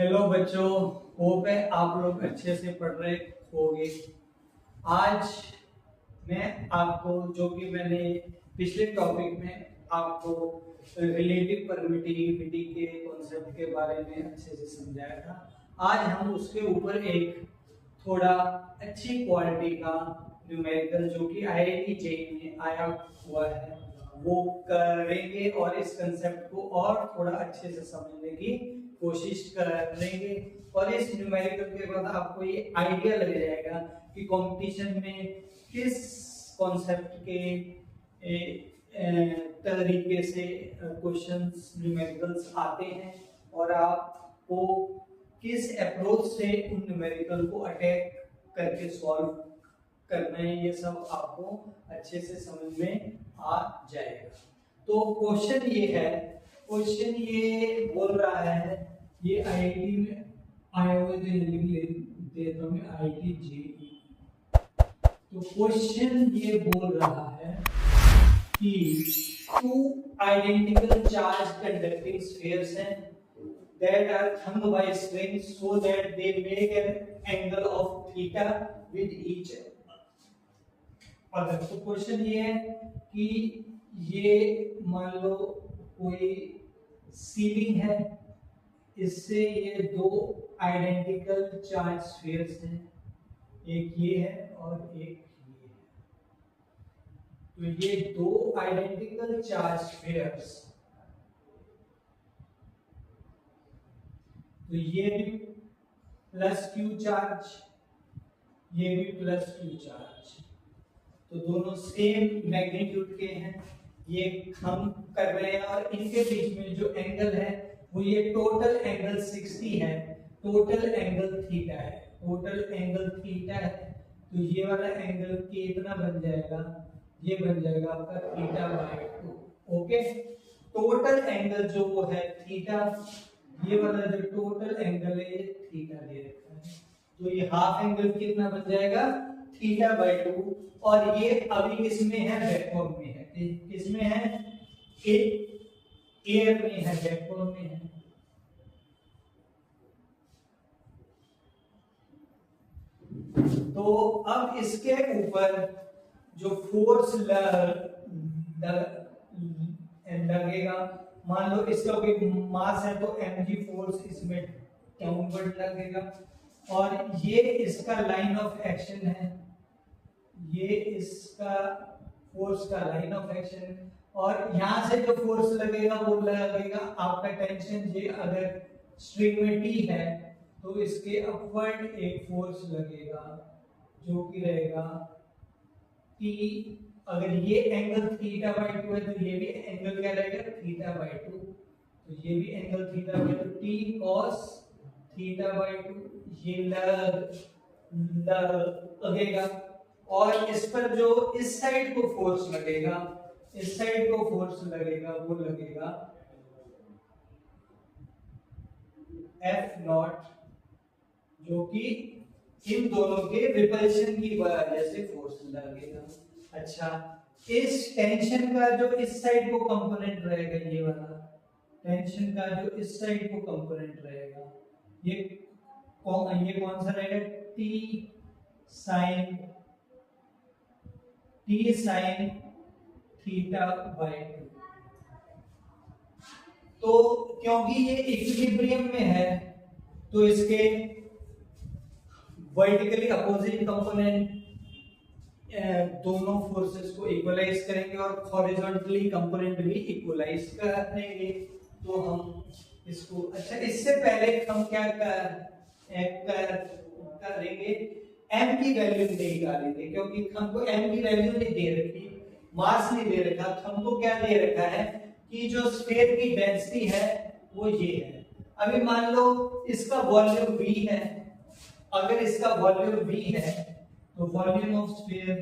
Hello बच्चों, hope है आप लोग अच्छे से पढ़ रहे होंगे। आज मैं आपको, जो कि मैंने पिछले टॉपिक में आपको रिलेटिव परमिटिविटी के कॉन्सेप्ट के बारे में अच्छे से समझाया था, आज हम उसके ऊपर एक थोड़ा अच्छी क्वालिटी का न्यूमेरिकल जो कि आईआईटी जेईई में आया हुआ है वो करेंगे और इस कंसेप्ट को और थोड़ा अच्छे से समझने की कोशिश करेंगे। और इस न्यूमेरिकल के बाद आपको ये आइडिया लग जाएगा कि कंपटीशन में किस कॉन्सेप्ट के तरीके से क्वेश्चंस न्यूमेरिकल्स आते हैं और आपको किस अप्रोच से उन न्यूमेरिकल को अटैक करके सॉल्व करना है, ये सब आपको अच्छे से समझ में आ जाएगा। तो क्वेश्चन ये बोल रहा है, ये आईआईटी में आया हुआ देता हूँ आईआईटी जेईई। तो क्वेश्चन ये बोल रहा है कि two identical charge conducting spheres हैं that are hung by strings so that they make an angle of theta with each other। तो क्वेश्चन ये है कि ये मान लो कोई सीलिंग है, इससे ये दो आइडेंटिकल चार्ज स्फीयर्स हैं, एक ये है और एक ये है। तो ये दो आइडेंटिकल चार्ज स्फीयर्स, तो ये भी प्लस क्यू चार्ज, ये भी प्लस क्यू चार्ज, तो दोनों सेम मैग्नीट्यूड के हैं। ये हम कर रहे हैं और इनके बीच में जो एंगल है वो ये टोटल एंगल 60 है, टोटल एंगल थीटा है, टोटल एंगल थीटा है। तो ये वाला एंगल कितना बन जाएगा, ये बन जाएगा आपका theta by 2। Okay, total angle जो वो है थीटा, ये वाला जो टोटल एंगल है ये थीटा दे रखा है, तो ये हाफ एंगल कितना बन जाएगा, थीटा बाय 2। और ये अभी किसमें है, वैक्यूम में है। किसमें है, एयर में है, वैक्यूम में है। तो अब इसके ऊपर जो फोर्स लगेगा, मान लो इसका कोई मास है तो mg फोर्स इसमें डाउनवर्ड लगेगा, और ये इसका लाइन ऑफ एक्शन है, ये इसका फोर्स का लाइन ऑफ एक्शन है। और यहाँ से जो फोर्स लगेगा वो लगेगा आपका टेंशन जे, अगर स्ट्रिंग में टी है तो इसके अपवर्ड एक फोर्स लगेगा जो कि रहेगा टी। अगर ये एंगल थीटा बाय 2 है तो ये भी एंगल क्या रहेगा, थीटा बाय 2। तो ये भी angle theta by 2, T cos theta by 2 ये लगेगा। और इस पर जो इस साइड को फोर्स लगेगा, इस साइड को फोर्स लगेगा वो लगेगा एफ नॉट, जो कि इन दोनों के रिपल्शन की वजह से फोर्स लगेगा। अच्छा, इस टेंशन का जो इस साइड को कंपोनेंट रहेगा, ये वाला टेंशन का जो इस साइड को कंपोनेंट रहेगा, ये कौन सा रहेगा, टी साइन थीटा बाय 2। तो क्योंकि ये इक्विलिब्रियम में है तो इसके वर्टिकली अपोजिट कंपोनेंट दोनों फोर्सेस को इक्वलाइज करेंगे और हॉरिजॉन्टली कंपोनेंट भी इक्वलाइज करेंगे। तो हम इसको, अच्छा इससे पहले हम क्या करेंगे, m की वैल्यू निकालेंगे, क्योंकि हमको m की वैल्यू नहीं दे रखी, मास नहीं दे रखा, हमको क्या दे रखा है कि जो स्फीयर की डेंसिटी है वो ये है। अभी मान लो इसका वॉल्यूम v है, अगर इसका वॉल्यूम v है तो वॉल्यूम ऑफ स्फीयर,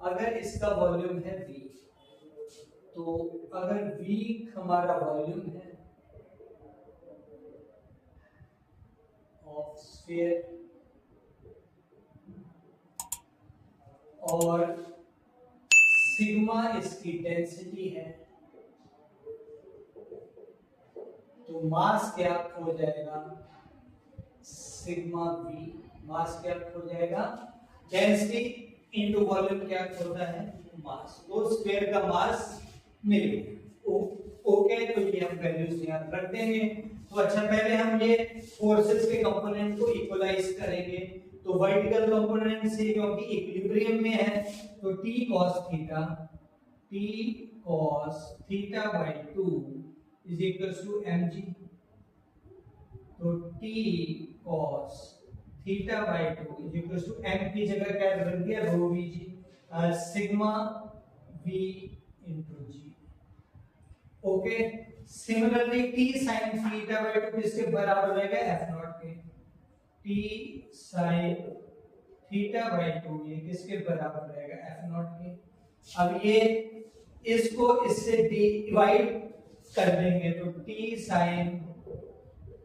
अगर इसका वॉल्यूम है v, तो अगर v हमारा वॉल्यूम है ऑफ स्फीयर और सिग्मा इसकी डेंसिटी है, तो मास क्या हो जाएगा, सिग्मा वी, मास क्या हो जाएगा, डेंसिटी इनटू वॉल्यूम क्या होता है, मास, तो स्फीयर का मास मिलेगा। ओके, तो ये हम वैल्यूज याद रख देंगे। तो अच्छा, पहले हम ये फोर्सेस के कंपोनेंट को इक्वलाइज करेंगे। तो वर्टिकल कंपोनेंट से क्योंकि इक्विलिब्रियम में है, तो t cos theta by 2 is equals to mg। तो t cos theta by 2 is equals to m की जगह क्या रख दिया, रो vg, sigma v into g। Okay, similarly t sin theta by 2 किसके बराबर रहेगा, f नॉट के। t sin थीटा by 2 ये किसके बराबर रहेगा, f नॉट के। अब ये इसको इससे डिवाइड कर देंगे, तो t sin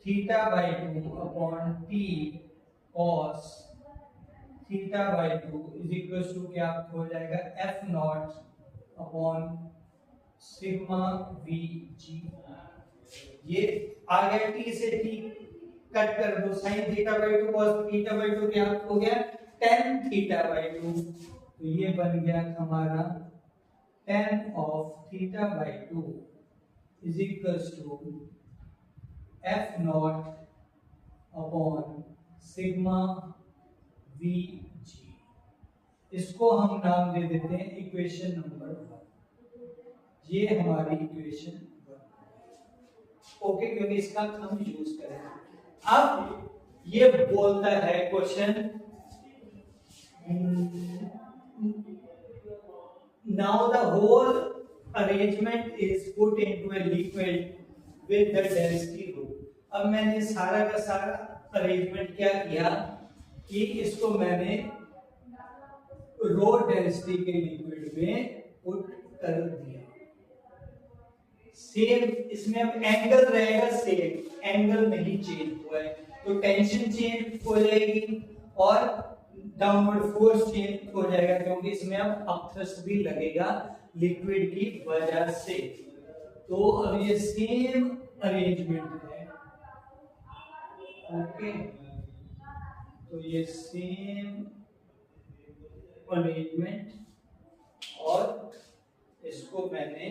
theta by 2 upon t cos theta by 2 is equal to क्या हो जाएगा, f naught upon sigma V G. ये आ गया, t से t कट कर दो, sin theta by 2 cos theta by 2 क्या हो गया, tan थीटा by 2। तो ये बन गया हमारा tan of theta by 2 is equals to f naught upon sigma V G. इसको हम नाम दे देते हैं इक्वेशन नंबर 1। ये हमारी इक्वेशन 1, ओके, क्योंकि इसका हम यूज करेंगे। अब ये बोलता है question, now the whole arrangement is put into a liquid with the density rho. अब मैंने सारा का सारा अरेंजमेंट क्या किया कि इसको मैंने रो डेंसिटी के लिक्विड में पुट कर दिया। सेम इसमें अब एंगल रहेगा सेम, एंगल नहीं चेंज हुआ है, तो टेंशन चेंज हो जाएगी और डाउनवर्ड फोर्स चेंज हो जाएगा, क्योंकि इसमें अब अपथ्रस्ट भी लगेगा लिक्विड की वजह से। तो अब ये सेम अरेंजमेंट है, ओके, तो ये सेम अरेंजमेंट, और इसको मैंने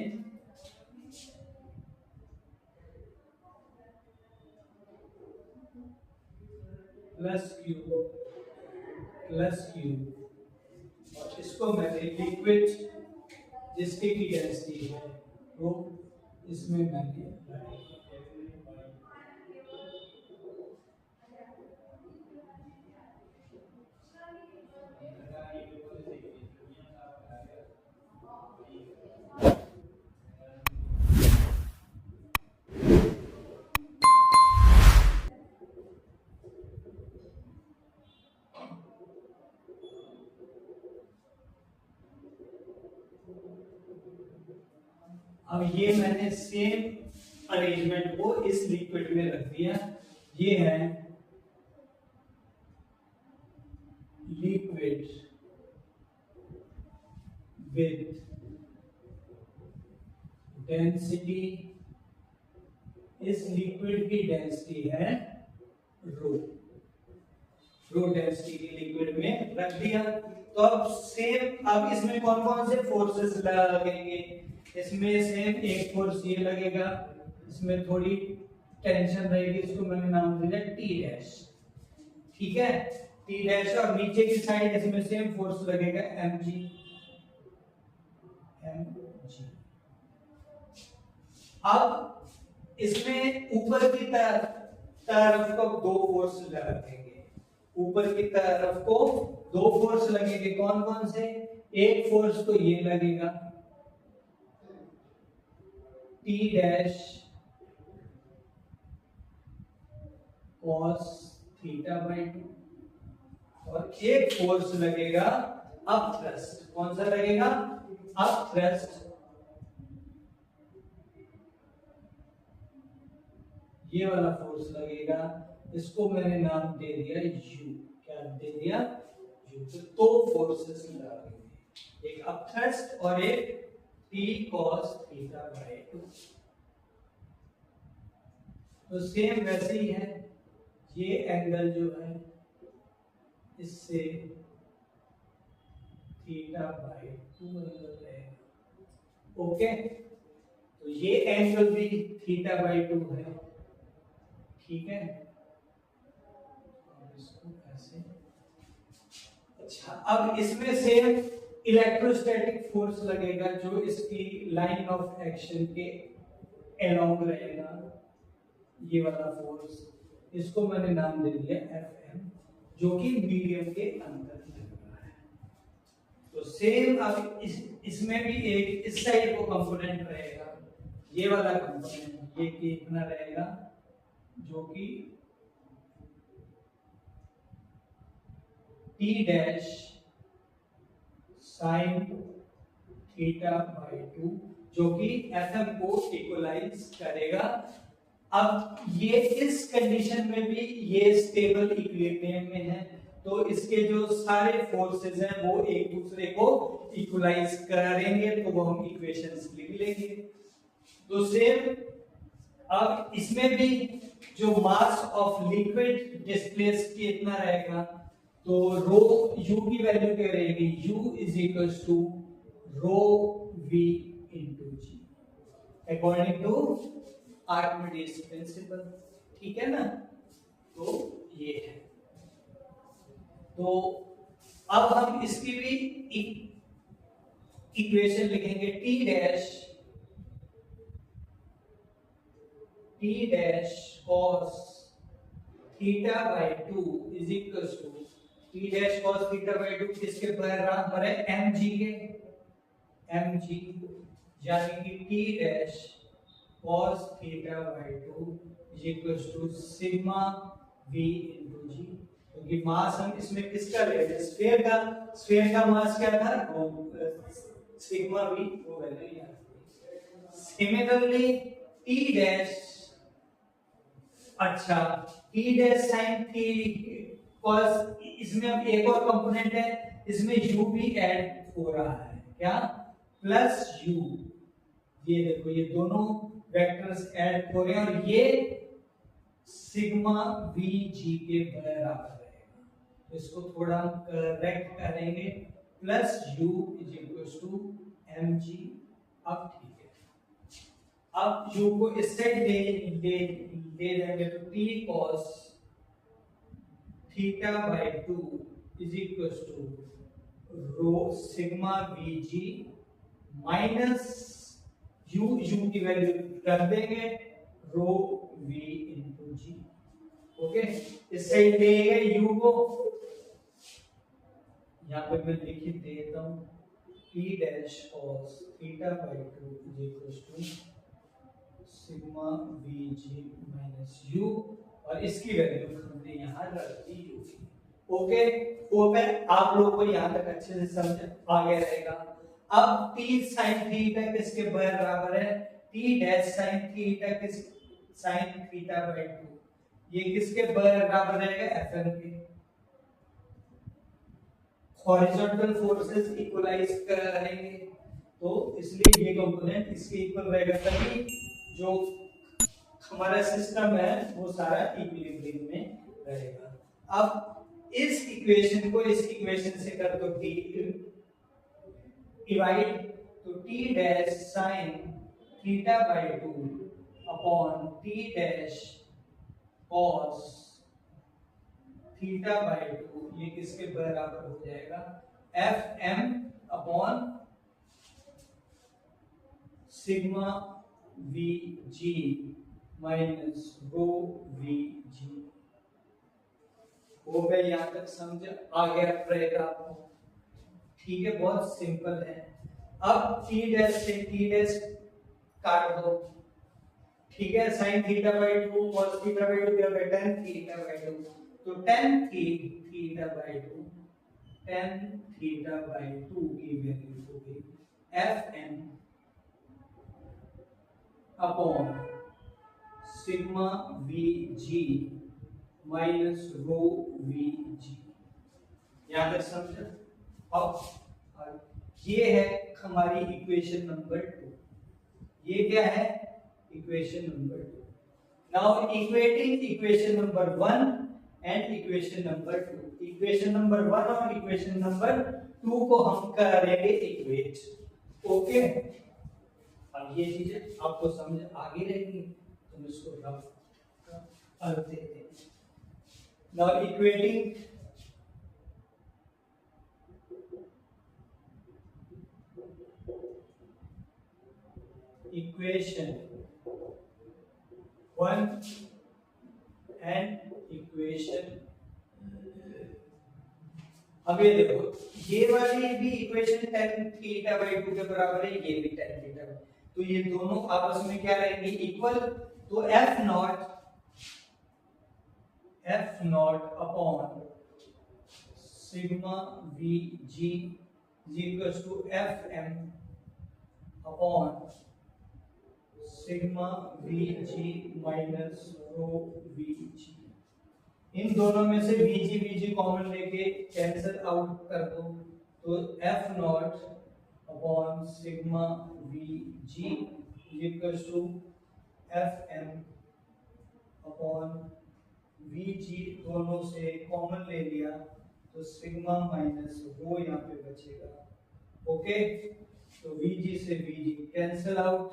प्लस क्यू, और इसको मैंने लिक्विड जिसकी की डेंसिटी है वो इसमें मैंने अब ये मैंने सेम अरेंजमेंट को इस लिक्विड में रख दिया। ये है लिक्विड विथ डेंसिटी, इस लिक्विड की डेंसिटी है रो, रो डेंसिटी की लिक्विड में रख दिया। तो अब सेम, अब इसमें कौन कौन से फोर्सेस लगेंगे, इसमें सेम एक फोर्स ये लगेगा, इसमें थोड़ी टेंशन रहेगी, इसको मैंने नाम दिया टी डैश, ठीक है, टी डैश, और नीचे की साइड इसमें सेम फोर्स लगेगा एम जी। अब इसमें ऊपर की तरफ को दो फोर्स लगेंगे, ऊपर की तरफ को दो फोर्स लगेंगे, कौन कौन से, एक फोर्स तो ये लगेगा T dash cos theta by 2, और एक फोर्स लगेगा अप थ्रस्ट, कौन सा लगेगा, अप थ्रस्ट, ये वाला फोर्स लगेगा, इसको मैंने नाम दे दिया U, क्या दे दिया, U। तो दो फोर्सेस लगेंगे, एक अप थ्रस्ट और एक T cos थीटा बाई 2। तो सेम वैसे ही है, ये एंगल जो है इससे थीटा बाई 2 एंगल रहेगा। ओके, तो ये एंगल भी थीटा बाई 2 है, ठीक है। इसको ऐसे, अच्छा, अब इसमें से इलेक्ट्रोस्टैटिक फोर्स लगेगा जो इसकी लाइन ऑफ एक्शन के अलोंग रहेगा, ये वाला फोर्स, इसको मैंने नाम दे दिया Fm, जो कि मीडियम के अंदर लग रहा है। तो सेम अब इसमें भी एक इस साइड को कंपोनेंट रहेगा, ये वाला कंपोनेंट, ये कितना रहेगा, जो कि T dash sine theta by 2, जो कि Fm को इक्वलाइज करेगा। अब ये इस कंडीशन में भी ये स्टेबल इक्विलिब्रियम में है, तो इसके जो सारे फोर्सेस हैं वो एक दूसरे को इक्वलाइज करेंगे, तो वो हम इक्वेशंस लिख लेंगे। तो सेम अब इसमें भी जो मास ऑफ लिक्विड डिस्प्लेस कितना रहेगा, तो रो u की वैल्यू क्या रहेगी, u is equal to rho v into G, according to Archimedes principle, ठीक है ना। तो ये है, तो अब हम इसकी भी इक्वेशन लिखेंगे, T dash cos theta by 2 is equal to T dash cos theta by 2 किसके बराबर है, mg के, mg, यानी कि T dash cos theta by 2 is equal to sigma v into g, क्योंकि मास हम इसमें किसका ले रहे हैं, स्फीयर का मास क्या था, सिग्मा v, वो वैल्यू याद रखिए। सिमिलरली T डैश, अच्छा, T डैश sin थी cos, इसमें अब एक और कंपोनेंट है, इसमें u भी ऐड हो रहा है, क्या, प्लस u, ये देखो ये दोनों वेक्टर्स ऐड हो रहे हैं, और ये सिग्मा vg के बराबर रहेगा, तो इसको थोड़ा हम करेक्ट करेंगे, plus u is equal to mg। अब ठीक है, अब u को इस साइड ले देंगे, तो t cos theta by 2 is equal to rho sigma vg minus u की वैल्यू कर देंगे rho v into G. Okay, इस साइड देंगे u को, यहाँ पे मैं लिख देता हूँ, t dash cos theta by 2 is equal to sigma vg minus u, और इसकी वैल्यू हमने यहाँ रख दी u की। ओके, ओके, आप लोग को यहाँ तक अच्छे से समझ आ गया रहेगा। अब t sin थीटा किसके बराबर है, t डैश sin थीटा किस, sin थीटा बाई 2, ये किसके बराबर रहेगा, Fm के। हॉरिजॉन्टल फोर्सेस इक्वलाइज करेंगे, तो इसलिए ये कंपोनेंट इसके इक्वल रहेगा, तभी जो हमारा सिस्टम है वो सारा इक्विलिब्रियम में रहेगा। अब इस इक्वेशन को इस इक्वेशन से कर दो डिवाइड, तो t dash sin theta by 2 upon t dash cos theta by 2, ये किसके बराबर हो जाएगा, Fm upon sigma Vg minus rho Vg। वो मैं यहाँ तक समझ आ गया रहेगा आपको, ठीक है, बहुत सिंपल है। अब t डैश से t डैश काट दो, ठीक है, sin theta by 2 cos theta by 2 क्या होगा, tan थीटा बाई 2, तो tan theta by 2, tan theta by 2 की वैल्यू होगी Fm upon sigma Vg minus rho Vg। यहाँ तक समझा। अब ये है हमारी इक्वेशन नंबर 2, ये क्या है, equation number 2, Now equating equation number 1 and equation number 2. Equation number 1 और equation number 2 को हम करेंगे equate. ओके, अब ये चीजें आपको समझ आगे रहेंगी, तुम इसको रफ अर्थ देते हैं. Now equating equation 1 and equation. अब ये देखो, ये वाली भी इक्वेशन tan थीटा बाई 2 के बराबर है, ये भी tan थीटा, तो ये दोनों आपस में क्या रहेंगे, इक्वल. तो F naught upon sigma V G equals to F M upon sigma V G minus rho V G. इन दोनों में से वीजी कॉमन लेके कैंसिल आउट कर दो, तो F naught upon sigma V G equals to F M upon V G. दोनों से कॉमन ले लिया तो सिग्मा माइनस रो यहाँ पे बचेगा. ओके, तो वीजी से वीजी कैंसिल आउट,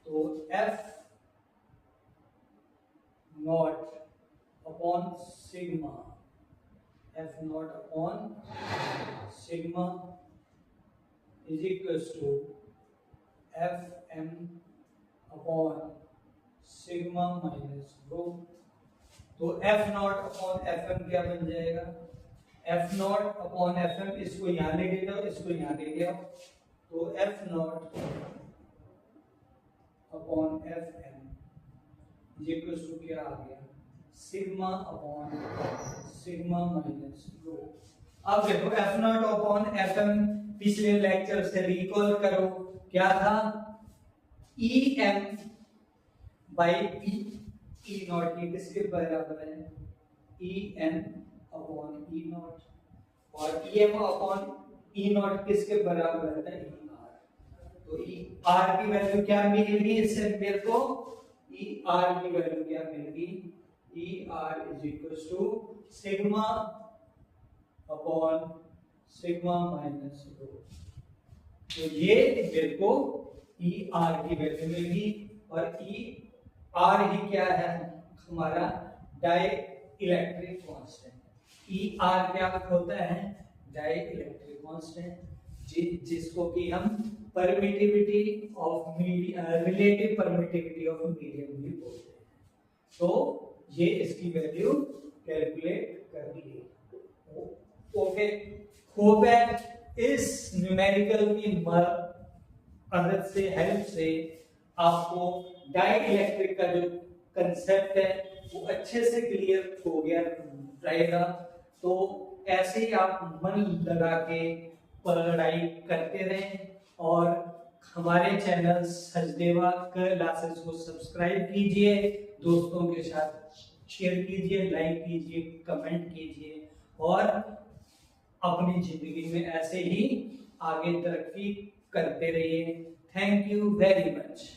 तो F naught upon sigma, F naught upon sigma is equals to F M upon sigma minus rho. तो F naught upon F M क्या बन जाएगा, F naught upon F M. इसको यहाँ लेके जाओ, इसको यहाँ लेके आओ, तो F naught upon F M equals to क्या आ गया, sigma upon sigma minus rho. अब देखो F naught upon F M पिछले लेक्चर से रिकॉल करो, क्या था, E M by P. E naught ये किसके बराबर है, E M upon E naught, और E M upon E naught किसके बराबर है, ई आर. तो ई आर की वैल्यू क्या मिलेगी इससे मेरे को, ई आर की वैल्यू क्या मिलेगी, E R is equals to sigma upon sigma minus rho. तो ये मेरे को ई आर की वैल्यू मिलेगी, और ई आर ही क्या है हमारा dielectric constant. E R क्या होता है, डाई इलेक्ट्रिक कांस्टेंट, जिसको कि हम permittivity of medium, relative permittivity of medium भी बोलते हैं. तो ये इसकी वैल्यू कैलकुलेट कर ली. ओके, होप है इस न्यूमेरिकल की मदद से, हेल्प से आपको डाई इलेक्ट्रिक का जो कंसेप्ट है वो अच्छे से क्लियर हो गया रहेगा. तो ऐसे ही आप मन लगा के पढ़ाई करते रहें, और हमारे चैनल सचदेवा क्लासेस को सब्सक्राइब कीजिए, दोस्तों के साथ शेयर कीजिए, लाइक कीजिए, कमेंट कीजिए, और अपनी जिंदगी में ऐसे ही आगे तरक्की करते रहिए. Thank you very much.